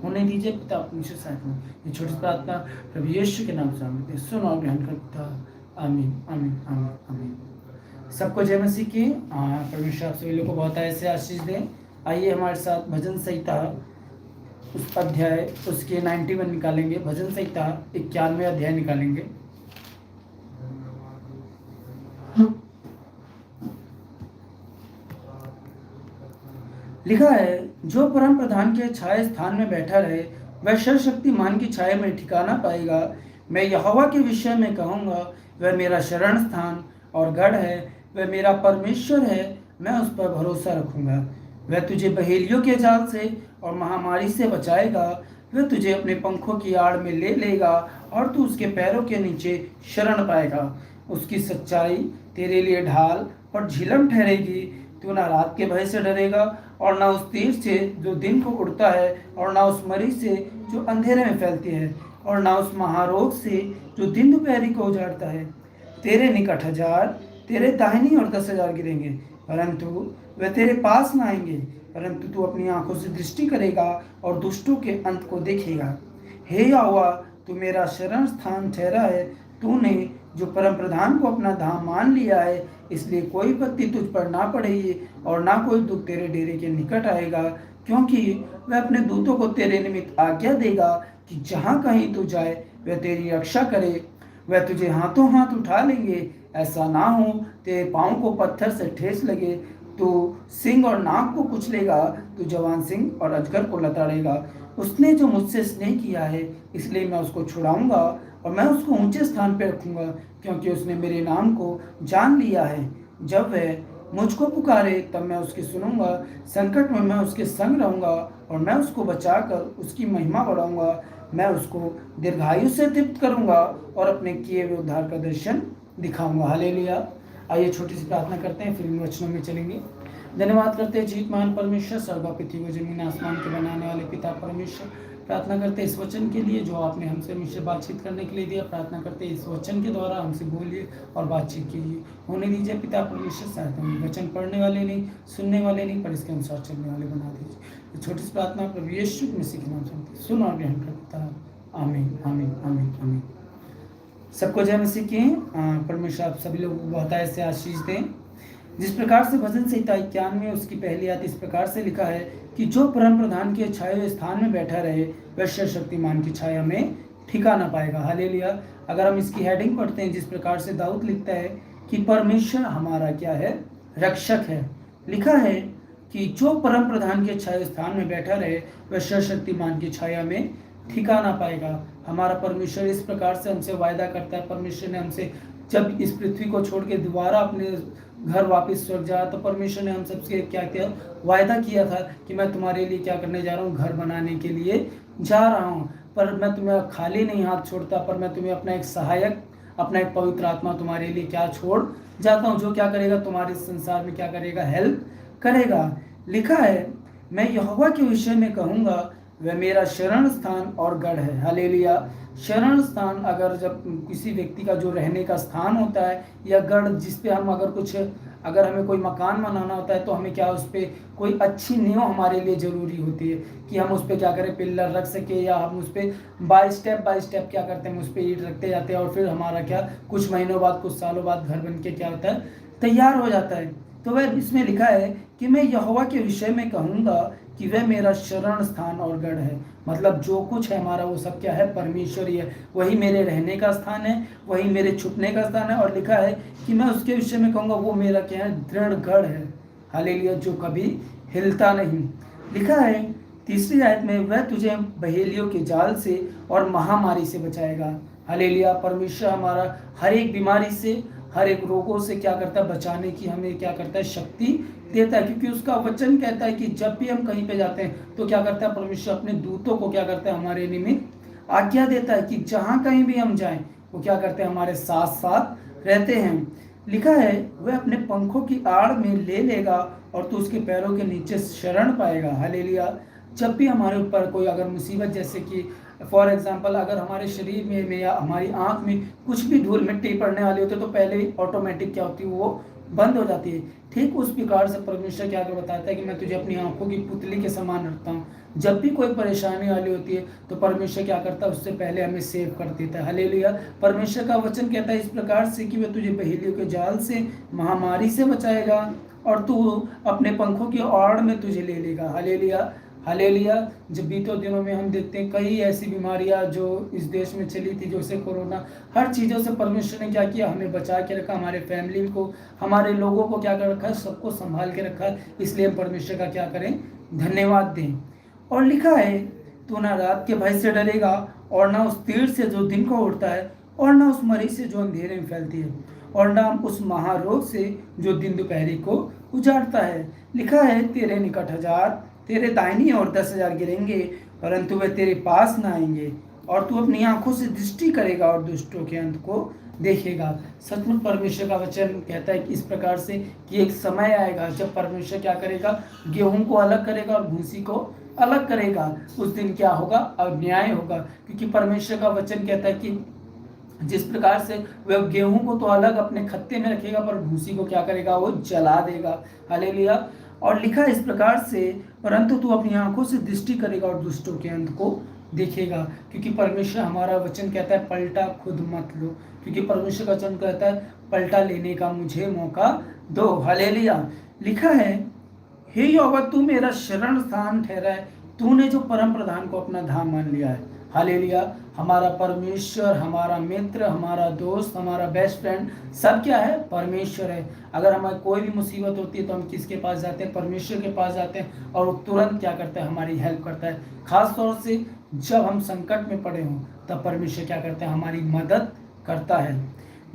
होने दीजिए पिता परमेश्वर सहायता में। ये छोटी सी प्रार्थना प्रभु यीशु के नाम से मांगते हैं, सुनो और ग्रहण कर पिता। आमीन आमीन आमीन आमीन। सबको जय मसीह की। परमेश्वर आप सभी लोग को बहुत ऐसे आशीष दें। आइए हमारे साथ भजन संहिता उस अध्याय उसके 91 निकालेंगे। भजन संहिता 91 अध्याय निकालेंगे। लिखा है, जो परम प्रधान के छाया स्थान में बैठा रहे वह सर्वशक्तिमान की छाया में ठिकाना पाएगा। मैं यहोवा के विषय में कहूँगा, वह मेरा शरण स्थान और गढ़ है, वह मेरा परमेश्वर है, मैं उस पर भरोसा रखूँगा। वह तुझे बहेलियों के जाल से और महामारी से बचाएगा। वह तुझे अपने पंखों की आड़ में ले लेगा और तू उसके पैरों के नीचे शरण पाएगा। उसकी सच्चाई तेरे लिए ढाल और झिलम ठहरेगी। तू ना रात के भय से डरेगा और ना उस तीर से जो दिन को उड़ता है, और ना उस मरी से जो अंधेरे में फैलती है, और ना उस महारोग से जो दिन दोपहरी को उजाड़ता है। तेरे निकट 1000 तेरे दाहिनी और 10,000 गिरेंगे, परंतु वे तेरे पास न आएंगे। परंतु तू अपनी आंखों से दृष्टि करेगा और दुष्टों के अंत को देखेगा। हे यहोवा, तू मेरा शरण स्थान ठहरा है। तूने जो परम प्रधान को अपना धाम मान लिया है, इसलिए कोई विपत्ति तुझ पर ना पड़ेगी और ना कोई दुख तेरे डेरे के निकट आएगा, क्योंकि वह अपने दूतों को तेरे निमित्त आज्ञा देगा कि जहाँ कहीं तू जाए वह तेरी रक्षा करे। वह तुझे हाथों हाथ उठा लेंगे, ऐसा ना हो तेरे पाँव को पत्थर से ठेस लगे। तू सिंह और नाग को कुचलेगा, तू जवान सिंह और अजगर को लताड़ेगा। उसने जो मुझसे स्नेह किया है, इसलिए मैं उसको छुड़ाऊंगा और मैं उसको ऊंचे स्थान पर रखूंगा, क्योंकि उसने मेरे नाम को जान लिया है। जब वह मुझको पुकारे तब मैं उसकी सुनूंगा। संकट में मैं उसके संग रहूंगा और मैं उसको बचाकर उसकी महिमा बढ़ाऊंगा। मैं उसको दीर्घायु से तृप्त करूंगा और अपने किए हुए उद्धार का दर्शन दिखाऊंगा। हालेलुया। आइए छोटी सी प्रार्थना करते हैं, फिर इन वचनों में चलेंगे। धन्यवाद करते हैं जीत महान परमेश्वर, स्वर्ग पृथ्वी को जमीन आसमान के बनाने वाले पिता परमेश्वर। प्रार्थना करते हैं इस वचन के लिए जो आपने हमसे हमेशा बातचीत करने के लिए दिया। प्रार्थना करते हैं इस वचन के द्वारा हमसे बोलिए और बातचीत कीजिए। होने दीजिए पिता परमेश्वर सहायता में। वचन पढ़ने वाले नहीं, सुनने वाले नहीं, पर इसके अनुसार चलने वाले बना दीजिए। छोटी सी प्रार्थना प्रभु यीशु मसीह के नाम से सुन और ग्रहण कर पिता। आमीन आमीन आमीन आमीन। सबको जय मसीह की। परमेश्वर आप सभी लोगों को बहुत ऐसे आशीष दें। जिस प्रकार से भजन संहिता 91 उसकी पहली आयत इस प्रकार से लिखा है कि जो परम प्रधान के छाए हुए स्थान में बैठा रहे वह सर्वशक्तिमान की छाया में ठिकाना पाएगा। हालेलुया। अगर हम इसकी हेडिंग पढ़ते हैं, जिस प्रकार से दाऊद लिखता है कि परमेश्वर हमारा क्या है, रक्षक है। लिखा है कि जो परम प्रधान के छाए स्थान में बैठा रहे वह सर्वशक्तिमान की छाया में ठिकाना पाएगा। हमारा परमेश्वर इस प्रकार से हमसे वायदा करता है। परमेश्वर ने हमसे जब इस पृथ्वी को छोड़ के दोबारा अपने घर वापस स्वर्ग जाया तो परमेश्वर ने हम सबसे क्या किया, वायदा किया था कि मैं तुम्हारे लिए क्या करने जा रहा हूँ, घर बनाने के लिए जा रहा हूँ। पर मैं तुम्हें खाली नहीं हाथ छोड़ता, पर मैं तुम्हें अपना एक सहायक, अपना एक पवित्र आत्मा तुम्हारे लिए क्या छोड़ जाता हूँ, जो क्या करेगा, तुम्हारे संसार में क्या करेगा, हेल्प करेगा। लिखा है, मैं यहोवा के विषय में कहूँगा, वह मेरा शरण स्थान और गढ़ है। हालेलुया। शरण स्थान, अगर जब किसी व्यक्ति का जो रहने का स्थान होता है, या गढ़ जिस पे हम अगर हमें कोई मकान बनाना होता है तो हमें क्या उस पर कोई अच्छी नींव हमारे लिए ज़रूरी होती है कि हम उस पर क्या करें, पिल्लर रख सके, या हम उस पर बाय स्टेप क्या करते हैं, हम उस पर ईंट रखते जाते हैं और फिर हमारा क्या कुछ महीनों बाद, कुछ सालों बाद घर बन के क्या होता है, तैयार हो जाता है। तो वह इसमें लिखा है कि मैं यहोवा के विषय में कहूँगा कि वह मेरा शरण स्थान और गढ़ है। मतलब जो कुछ है हमारा वो सब क्या है, परमेश्वर ही है। वही मेरे रहने का स्थान है, वही मेरे छुपने का स्थान है। और लिखा है कि मैं उसके विषय में कहूँगा वो मेरा क्या है, दृढ़ गढ़ है। हालेलुया, जो कभी हिलता नहीं। लिखा है तीसरी आयत में, वह तुझे बहेलियों के जाल से और महामारी से बचाएगा। हालेलुया। परमेश्वर हमारा हर एक बीमारी से, हर एक रोगों से क्या करता है, बचाने की हमें क्या करता है, शक्ति देता है। क्योंकि उसका वचन कहता है कि जब भी हम कहीं पे जाते हैं तो क्या करता है, परमेश्वर अपने दूतों को क्या करता है, हमारे निमित्त आज्ञा देता है कि जहाँ कहीं भी हम जाएं वो क्या करते हैं, हमारे साथ साथ रहते हैं। लिखा है, वह अपने पंखों की आड़ में ले लेगा और तू उसके पैरों के नीचे शरण पाएगा। हालेलुया। जब भी हमारे ऊपर कोई अगर मुसीबत, जैसे कि फॉर एग्जाम्पल अगर हमारे शरीर में या हमारी आँख में कुछ भी धूल मिट्टी पड़ने वाली होती है तो पहले ऑटोमेटिक क्या होती है, वो बंद हो जाती है। ठीक उस प्रकार से परमेश्वर क्या कर बताता है कि मैं तुझे अपनी आंखों की पुतली के समान रखता हूँ। जब भी कोई परेशानी वाली होती है तो परमेश्वर क्या करता है, उससे पहले हमें सेव कर देता है। हालेलुया। परमेश्वर का वचन कहता है इस प्रकार से कि वह तुझे पहेलियों के जाल से, महामारी से बचाएगा और तू अपने पंखों की आड़ में तुझे ले लेगा। हालेलुया। हालेलुया। जब बीते दिनों में हम देखते हैं कई ऐसी बीमारियां जो इस देश में चली थी, जैसे कोरोना, हर चीज़ों से परमेश्वर ने क्या किया, हमें बचा के रखा, हमारे फैमिली को, हमारे लोगों को क्या कर रखा है, सबको संभाल के रखा है। इसलिए हम परमेश्वर का क्या करें, धन्यवाद दें। और लिखा है तू ना रात के भय से डरेगा और ना उस तीर से जो दिन को उड़ता है, और ना उस मरी से जो अंधेरे में फैलती है, और ना उस महारोग से जो दिन दोपहरी को उजाड़ता है। लिखा है तेरे निकट 1000, तेरे दाहिनी ओर 10,000 गिरेंगे, परंतु वे तेरे पास ना आएंगे। और तू अपनी आंखों से दृष्टि करेगा और दुष्टों के अंत को देखेगा। सचमुच परमेश्वर का वचन कहता है कि इस प्रकार से कि एक समय आएगा जब परमेश्वर क्या करेगा, गेहूं को अलग करेगा और भूसी को अलग करेगा। उस दिन क्या होगा, अन्याय होगा। क्योंकि परमेश्वर का वचन कहता है कि जिस प्रकार से वह गेहूं को तो अलग अपने खत्ते में रखेगा, पर भूसी को क्या करेगा, वो जला देगा। हालेलुया। और लिखा इस प्रकार से, परंतु तू अपनी आंखों से दृष्टि करेगा और दुष्टों के अंत को देखेगा। क्योंकि परमेश्वर हमारा वचन कहता है पलटा खुद मत लो, क्योंकि परमेश्वर का वचन कहता है पलटा लेने का मुझे मौका दो। हालेलुया। लिखा है हे यहोवा तू मेरा शरण स्थान ठहरा है, तूने जो परम प्रधान को अपना धाम मान लिया है। हालेलुया। हमारा परमेश्वर, हमारा मित्र, हमारा दोस्त, हमारा बेस्ट फ्रेंड सब क्या है, परमेश्वर है। अगर हमारी कोई भी मुसीबत होती है तो हम किसके पास जाते हैं, परमेश्वर के पास जाते हैं, और वो तुरंत क्या करता है, हमारी हेल्प करता है। खास तौर से जब हम संकट में पड़े हों तब परमेश्वर क्या करता है, हमारी मदद करता है।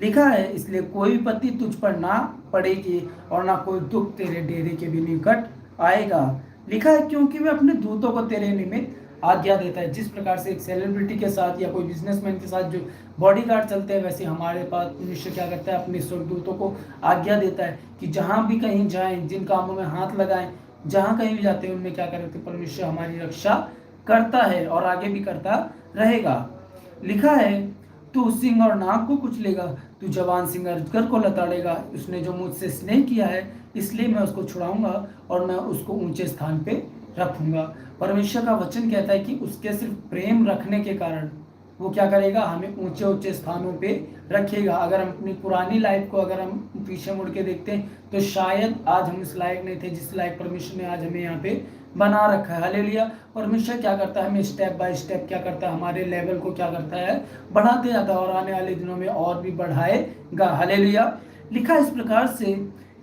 लिखा है इसलिए कोई विपत्ति तुझ पर ना पड़ेगी और ना कोई दुख तेरे डेरे के भी निकट आएगा। लिखा है क्योंकि वे अपने दूतों को तेरे निमित्त आज्ञा देता है। जिस प्रकार से एक सेलिब्रिटी के साथ या कोई बिजनेसमैन के साथ जो बॉडीगार्ड चलते हैं, वैसे हमारे पास परमेश्वर क्या करता है, अपने स्वर्गदूतों को आज्ञा देता है कि जहाँ भी कहीं जाएं, जिन कामों में हाथ लगाएं, जहाँ कहीं भी जाते हैं उनमें क्या करते हैं, परमेश्वर हमारी रक्षा करता है और आगे भी करता रहेगा। लिखा है तू सिंह और नाग को कुचलेगा, तू जवान सिंह अजगर को लताड़ेगा। उसने जो मुझसे स्नेह किया है इसलिए मैं उसको छुड़ाऊंगा और मैं उसको ऊंचे स्थान पे रखूंगा। परमेश्वर का वचन कहता है कि उसके सिर्फ प्रेम रखने के कारण वो क्या करेगा, हमें ऊंचे ऊंचे स्थानों पे रखेगा। अगर हम अपनी पुरानी लाइफ को अगर हम पीछे मुड़ के देखते हैं तो शायद आज हम इस लायक नहीं थे जिस लायक परमेश्वर ने आज हमें यहाँ पे बना रखा है। हालेलुया। परमेश्वर क्या करता है, हमें स्टेप बाय स्टेप क्या करता है, हमारे लेवल को क्या करता है, बढ़ाते जाता है और आने वाले दिनों में और भी बढ़ाएगा। हालेलुया। लिखा इस प्रकार से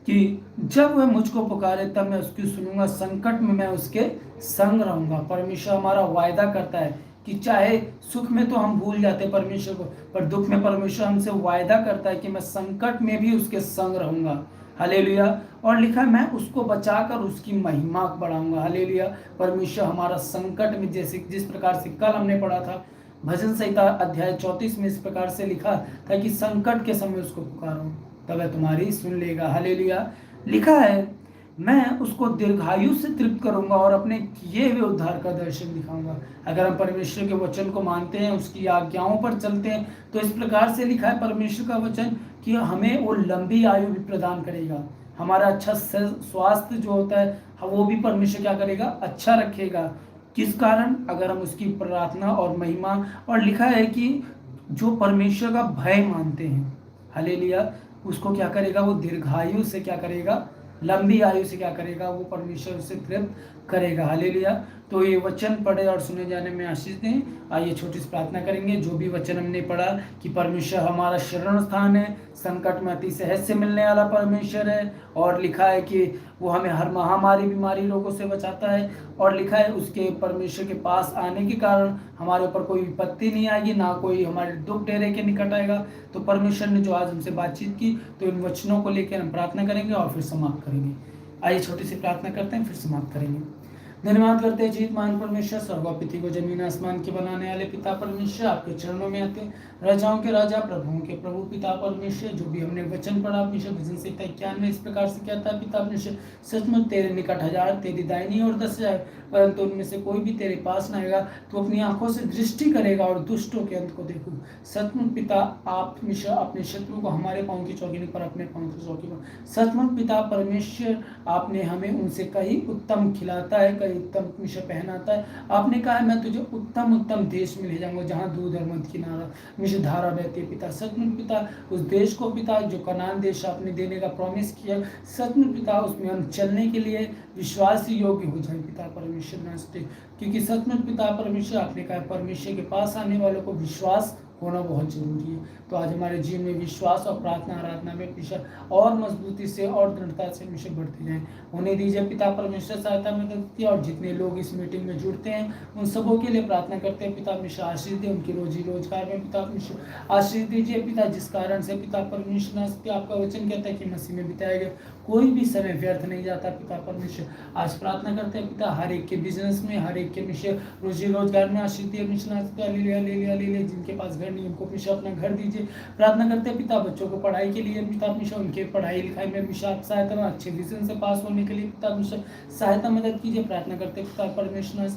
कि जब वह मुझको पुकारे तब मैं उसकी सुनूंगा, संकट में मैं उसके संग रहूंगा। परमेश्वर हमारा वायदा करता है कि चाहे सुख में तो हम भूल जाते हैं परमेश्वर को, पर दुख में परमेश्वर हमसे वायदा करता है कि मैं संकट में भी उसके संग रहूंगा। हालेलुया। और लिखा है मैं उसको बचाकर उसकी महिमा बढ़ाऊंगा। हालेलुया। परमेश्वर हमारा संकट में, जैसे जिस प्रकार से कल हमने पढ़ा था भजन संहिता अध्याय 34 में इस प्रकार से लिखा था कि संकट के समय उसको पुकारो तब वह तुम्हारी सुन लेगा। हालेलुया। लिखा है मैं उसको दीर्घायु से तृप्त करूंगा और अपने किए हुए उद्धार का दर्शन दिखाऊंगा। अगर हम परमेश्वर के वचन को मानते हैं, उसकी आज्ञाओं पर चलते हैं, तो इस प्रकार से लिखा है परमेश्वर का वचन कि हमें वो लंबी आयु भी प्रदान करेगा। हमारा अच्छा स्वास्थ्य जो होता है वो भी परमेश्वर क्या करेगा, अच्छा रखेगा। किस कारण, अगर हम उसकी प्रार्थना और महिमा, और लिखा है कि जो परमेश्वर का भय मानते हैं, हालेलुया, उसको क्या करेगा, वो दीर्घायु से क्या करेगा, लंबी आयु से क्या करेगा, वो परमेश्वर उसे तृप्त करेगा। हालेलुया। तो ये वचन पढ़े और सुने जाने में आशीष दें। आइए छोटी सी प्रार्थना करेंगे। जो भी वचन हमने पढ़ा कि परमेश्वर हमारा शरण स्थान है, संकट में अति सहज से मिलने वाला परमेश्वर है, और लिखा है कि वो हमें हर महामारी बीमारी रोगों से बचाता है, और लिखा है उसके परमेश्वर के पास आने के कारण हमारे ऊपर कोई विपत्ति नहीं आएगी, ना कोई हमारे दुख डेरे के निकट आएगा। तो परमेश्वर ने जो आज हमसे बातचीत की, तो इन वचनों को लेकर हम प्रार्थना करेंगे और फिर समाप्त करेंगे। आइए छोटी सी प्रार्थना करते हैं, फिर समाप्त करेंगे। धन्यवाद करते हैं जीतमान परमेश्वर, स्वर्ग और पृथ्वी को जमीन आसमान के बनाने वाले पिता परमेश्वर, आपके चरणों में आते हैं। राजाओं के राजा, प्रभुओं के प्रभु, पिता परमेश्वर, जो भी हमने वचन पढ़ा परमेश्वर, भजन संहिता 91 में इस प्रकार से कहता है पिता परमेश्वर, सचमुच तेरे निकट 1000 तेरी दाहिनी और 10,000, परंतु उनमें से कोई भी तेरे पास न आएगा। तो अपनी आंखों से दृष्टि करेगा और दुष्टों के अंत को देखो। सचमुच पिता, आप परमेश्वर अपने शत्रु को हमारे पांव की चौकी पर, अपने पांव की चौकी पर। सचमुच पिता परमेश्वर, आपने हमें उनसे कहीं उत्तम खिलाता है, कहीं उत्तम परमेश्वर पहनाता है। आपने कहा है मैं तुझे उत्तम उत्तम देश में ले जाऊंगा जहाँ दूध और मध की धारा बहती है। पिता सचमुच पिता, उस देश को पिता जो कनान देश आपने देने का प्रॉमिस किया, सचमुच पिता उसमें हम चलने के लिए विश्वास योग्य हो जाए पिता परमेश्वर नास्ते, क्योंकि सचमुच पिता परमेश्वर आपने कहा परमेश्वर के पास आने वालों को विश्वास होना बहुत जरूरी है। तो आज हमारे जीवन में विश्वास और प्रार्थना आराधना में पिछड़ और मजबूती से और दृढ़ता से हमेशा बढ़ते जाएं। उन्हें दीजिए पिता परमेश्वर, सहायता मदद की, और जितने लोग इस मीटिंग में जुड़ते हैं उन सबों के लिए प्रार्थना करते हैं पिता परमेश्वर आशीष दे, उनकी रोजी रोजगार में पिता परमेश्वर आशीष दीजिए पिता, जिस कारण से पिता परमेश्वर आपका वचन कहता है कि मसीह में बिताया गया कोई भी समय व्यर्थ नहीं जाता पिता परमेश्वर। आज प्रार्थना करते हैं पिता हर एक के बिजनेस में, हर एक के मिश्र रोजी रोजगार में आशीष दिए, जिनके पास घर नहीं उनको मिश्र अपना घर दीजिए। प्रार्थना करते हैं पिता बच्चों को पढ़ाई के लिए पिता मिश्र, उनके पढ़ाई लिखाई में मिश्र आप सहायता में, अच्छे विजन से पास होने के लिए पिता मिश्र सहायता मदद कीजिए। प्रार्थना करते हैं पिता परमेश्वर,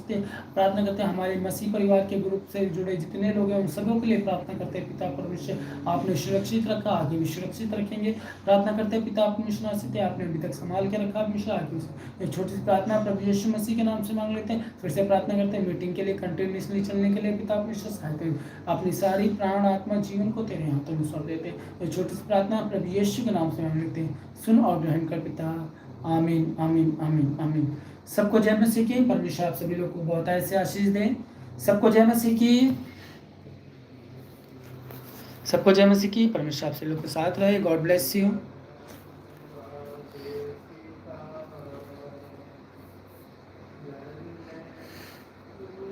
प्रार्थना करते हैं हमारे मसीह परिवार के ग्रुप से जुड़े जितने लोग हैं उन सबों के लिए प्रार्थना करते हैं पिता परमेश्वर, आपने सुरक्षित रखा, आगे भी सुरक्षित रखेंगे। प्रार्थना करते हैं पिता परमेश्वर, आपने अभी तक संभाल के रखा हमेशा, आगे एक छोटी सी प्रार्थना प्रभु यीशु मसीह के नाम से मांग लेते हैं। फिर से प्रार्थना करते हैं मीटिंग के लिए कंटिन्यूसली चलने के लिए पिता परमेश्वर सहायता, अपनी सारी प्राण आत्मा जीवन को तेरे हाथों में सौंप देते हैं। ये छोटी सी प्रार्थना प्रभु यीशु के नाम से मांग लेते हैं, सुन और ग्रहण कर पिता, आमीन आमीन आमीन आमीन। सबको जय मसीह की, परमेश्वर आप सभी लोग को बहुत ऐसे आशीष दें। सबको जय मसीह की, सबको जय मसीह की, परमेश्वर आप सभी लोग के साथ रहे। God bless you.